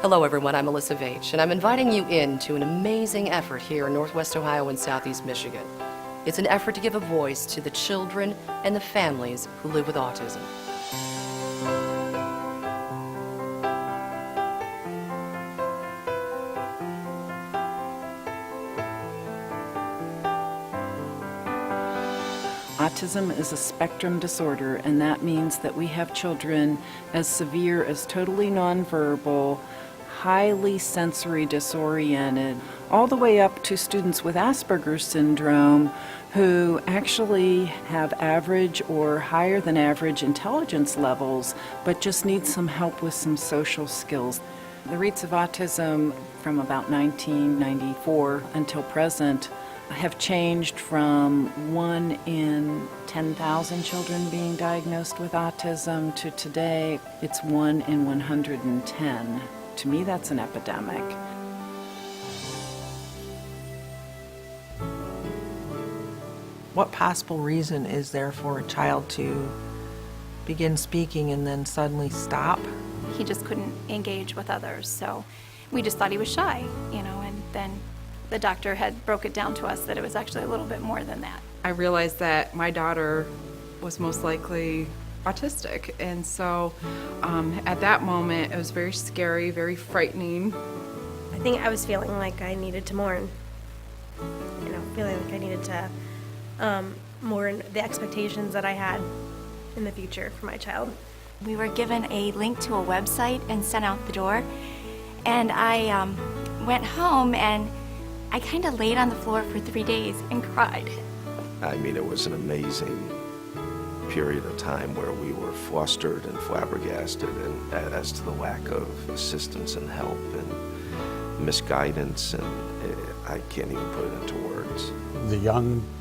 Hello everyone, I'm Melissa Veitch, and I'm inviting you in to an amazing effort here in Northwest Ohio and Southeast Michigan. It's an effort to give a voice to the children and the families who live with autism. Autism is a spectrum disorder, and that means that we have children as severe as totally nonverbal, highly sensory disoriented, all the way up to students with Asperger's syndrome who actually have average or higher than average intelligence levels, but just need some help with some social skills. The rates of autism from about 1994 until present have changed from 1 in 10,000 children being diagnosed with autism to today it's 1 in 110. To me, that's an epidemic. What possible reason is there for a child to begin speaking and then suddenly stop? He just couldn't engage with others, so we just thought he was shy, and then the doctor had broke it down to us that it was actually a little bit more than that. I realized that my daughter was most likely autistic, and so at that moment it was very scary, very frightening. I think I was feeling like I needed to mourn, feeling like I needed to mourn the expectations that I had in the future for my child. We were given a link to a website and sent out the door, and I went home and I kind of laid on the floor for 3 days and cried. I mean, it was an amazing period of time where we were flustered and flabbergasted and as to the lack of assistance and help and misguidance, and I can't even put it into words. The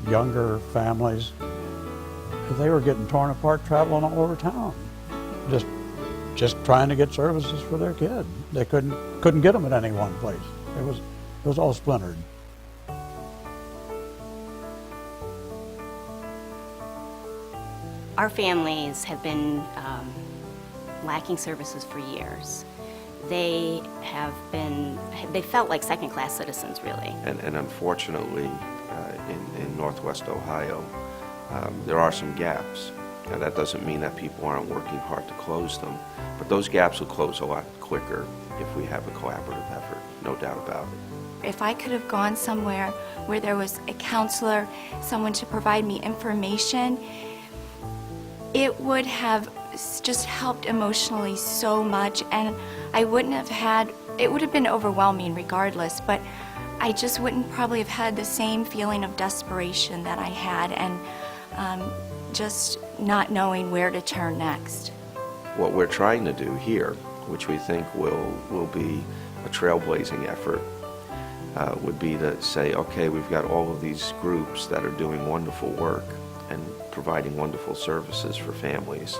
younger families, they were getting torn apart traveling all over town, just trying to get services for their kid. They couldn't get them at any one place. It was all splintered. Our families have been lacking services for years. They felt like second-class citizens, really. And unfortunately, in Northwest Ohio, there are some gaps. Now, that doesn't mean that people aren't working hard to close them, but those gaps will close a lot quicker if we have a collaborative effort, no doubt about it. If I could have gone somewhere where there was a counselor, someone to provide me information, it would have just helped emotionally so much, and I wouldn't have had, it would have been overwhelming regardless, but I just wouldn't probably have had the same feeling of desperation that I had, and just not knowing where to turn next. What we're trying to do here, which we think will be a trailblazing effort, would be to say, okay, we've got all of these groups that are doing wonderful work and providing wonderful services for families.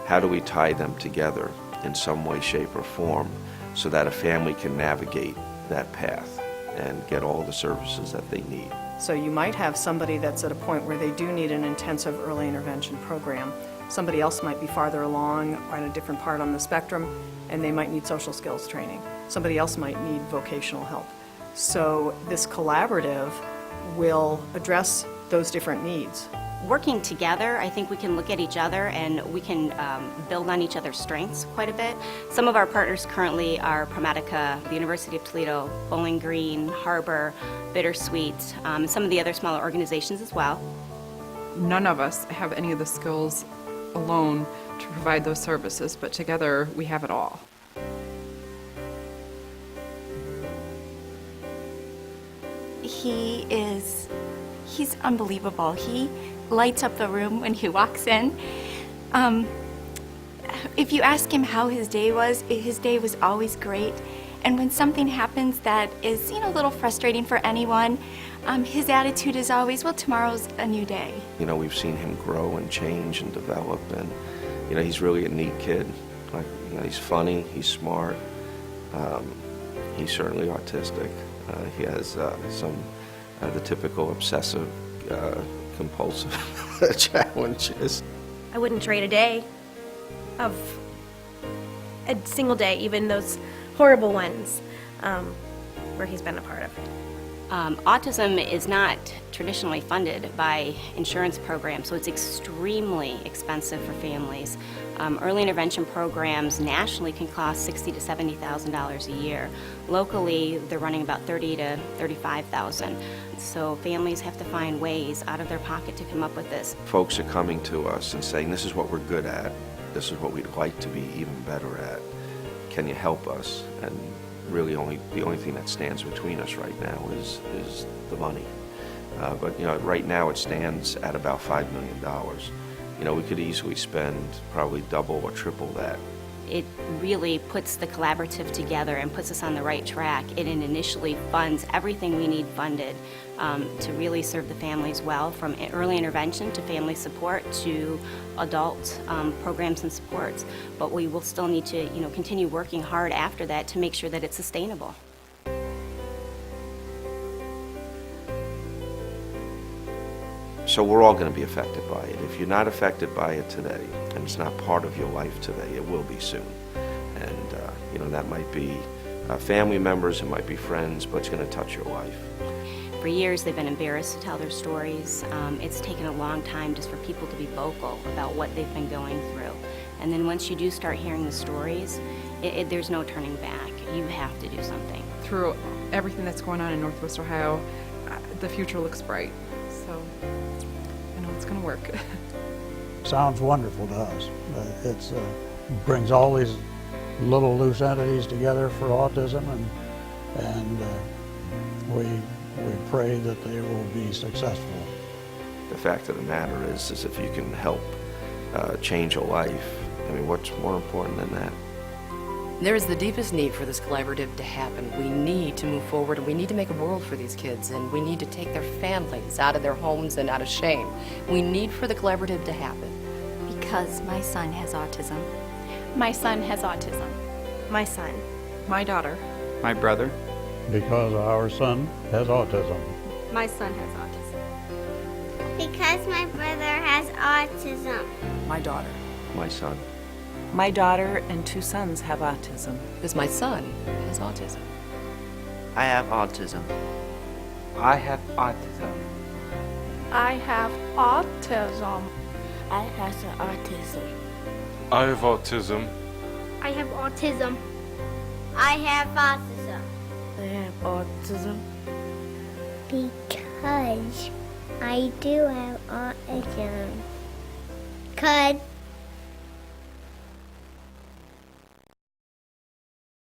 How do we tie them together in some way, shape, or form so that a family can navigate that path and get all the services that they need? So you might have somebody that's at a point where they do need an intensive early intervention program. Somebody else might be farther along on a different part on the spectrum, and they might need social skills training. Somebody else might need vocational help. So this collaborative will address those different needs. Working together, I think we can look at each other and we can build on each other's strengths quite a bit. Some of our partners currently are Promatica, the University of Toledo, Bowling Green, Harbor, Bittersweet, and some of the other smaller organizations as well. None of us have any of the skills alone to provide those services, but together we have it all. He's unbelievable. He lights up the room when he walks in. If you ask him how his day was always great. And when something happens that is, a little frustrating for anyone, his attitude is always, well, tomorrow's a new day. We've seen him grow and change and develop, and, he's really a neat kid. He's funny, he's smart, he's certainly autistic. He has the typical obsessive compulsive challenges. I wouldn't trade a day of a single day, even those horrible ones where he's been a part of. Autism is not traditionally funded by insurance programs, so it's extremely expensive for families. Early intervention programs nationally can cost $60,000 to $70,000 a year. Locally, they're running about $30,000 to $35,000. So families have to find ways out of their pocket to come up with this. Folks are coming to us and saying, this is what we're good at, this is what we'd like to be even better at. Can you help us? And really the only thing that stands between us right now is the money. But right now it stands at about $5 million. We could easily spend probably double or triple that. It really puts the collaborative together and puts us on the right track. It initially funds everything we need funded to really serve the families well, from early intervention to family support to adult programs and supports. But we will still need to continue working hard after that to make sure that it's sustainable. So we're all going to be affected by it. If you're not affected by it today, and it's not part of your life today, it will be soon. And that might be family members, it might be friends, but it's going to touch your life. For years, they've been embarrassed to tell their stories. It's taken a long time just for people to be vocal about what they've been going through. And then once you do start hearing the stories, there's no turning back. You have to do something. Through everything that's going on in Northwest Ohio, the future looks bright. So, it's going to work. Sounds wonderful to us. It brings all these little loose entities together for autism, and we pray that they will be successful. The fact of the matter is if you can help change a life, what's more important than that? There is the deepest need for this collaborative to happen. We need to move forward, and we need to make a world for these kids, and we need to take their families out of their homes and out of shame. We need for the collaborative to happen. Because my son has autism. My son has autism. My son. My daughter. My brother. Because our son has autism. My son has autism. Because my brother has autism. My daughter. My son. My daughter and 2 sons have autism. Because my son has autism. I have autism. I have autism. I have autism. I have autism. I have autism. I have autism. I have autism. I have autism. Because I do have autism. 'Cause